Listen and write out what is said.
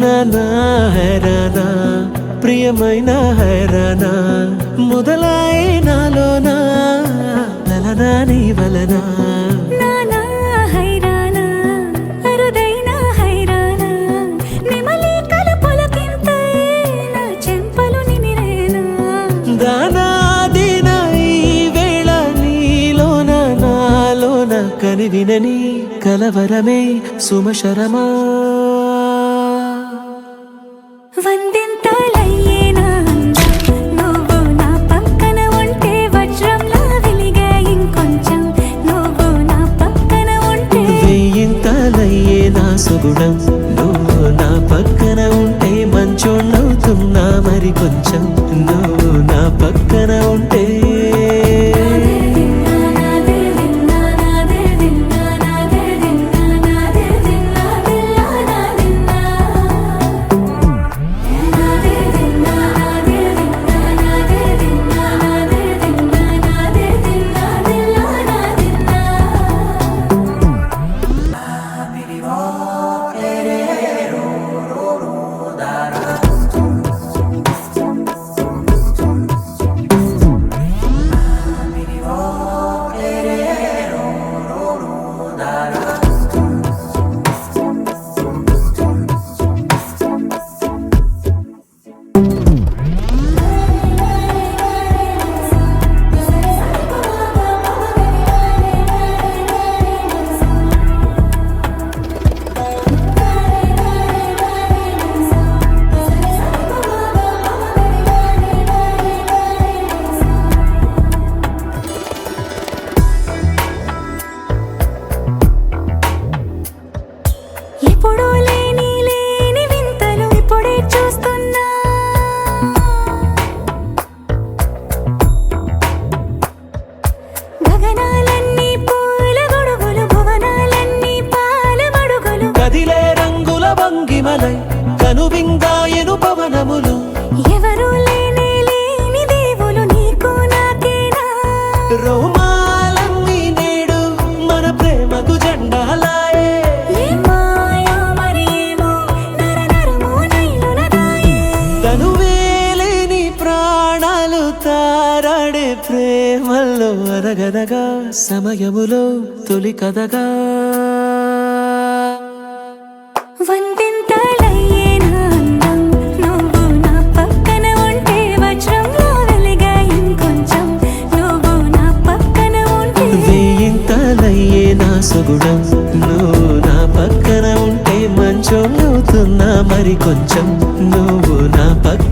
నా హైరానా ప్రియమైన హైరానా మొదలాయే నాలోనా లలనా నీ వలనా నానా హైరానా అరుదైన హైరానా నెమలి కలుపులకింతై నా చెంపలు నిమిరేనా దానాదిన ఈ వేళ నీలోన నాలోన కనివినని కలవరమే సుమశరమా వందింతలయ్యేనా నువ్వు నా పక్కన ఉంటే వజ్రంలా వెలిగే ఇంకొంచెం నువ్వు నా పక్కన ఉంటే వెయ్యింతలయ్యే నా సుగుణం నువ్వు నా పక్కన ఉంటే మంచోణ్ణవుతున్నా మరి కొంచెం నువ్వు నా పక్కన ఉంటే ఎప్పుడూ లేని వింతలు ఇప్పుడే చూస్తున్నా గగనాలన్నీ పూల గొడుగులు భువనాలన్నీ పాల మడుగులు కదిలే రంగుల భంగిమలై కనువిందాయను పవనములు ఎవరు లేని దేవులు నీకు నాకేనా రోమాలన్నీ నేడు మన ప్రేమకు జెండాలాయే ఏ మాయో మరేమో నరనరమో నైలునదాయే తనువేలేని ప్రాణాలు తారాడే ప్రేమల్లో అనగనగా సమయములో తొలి కథగా వందింతలయ్యేనా అందం నువ్వు నా పక్కన ఉంటే వజ్రంలా వెలిగే ఇంకొంచెం నువ్వు నా పక్కన ఉంటే వెయ్యింతలయ్యే నా సుగుణం నువ్వు నా పక్కన ఉంటే మంచోళ్ళవుతున్నా మరి కొంచెం నువ్వు నా పక్కన